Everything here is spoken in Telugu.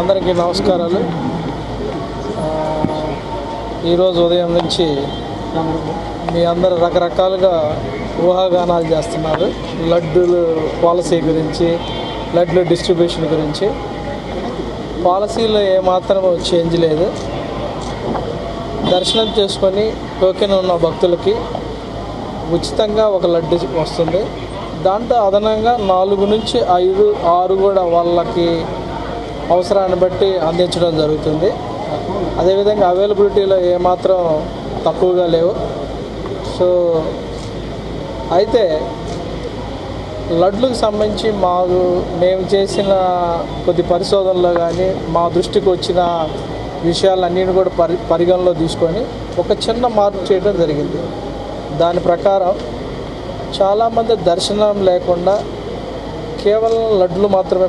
అందరికీ నమస్కారాలు. ఈరోజు ఉదయం నుంచి మీ అందరు రకరకాలుగా ఊహాగానాలు చేస్తున్నారు. లడ్డూలు పాలసీ గురించి, లడ్డు డిస్ట్రిబ్యూషన్ గురించి. పాలసీలో ఏమాత్రం చేంజ్ లేదు. దర్శనం చేసుకొని టోకెన్ ఉన్న భక్తులకి ఉచితంగా ఒక లడ్డు వస్తుంది. దాంట్లో అదనంగా 4 నుంచి 5, 6 కూడా వాళ్ళకి అవసరాన్ని బట్టి అందించడం జరుగుతుంది. అదేవిధంగా అవైలబిలిటీలో ఏమాత్రం తక్కువగా లేవు. సో అయితే లడ్లకు సంబంధించి మేము చేసిన కొద్ది పరిశోధనలో కానీ మా దృష్టికి వచ్చిన విషయాలన్నింటినీ కూడా పరిగణలో తీసుకొని ఒక చిన్న మార్పు చేయడం జరిగింది. దాని ప్రకారం చాలామంది దర్శనం లేకుండా కేవలం లడ్లు మాత్రమే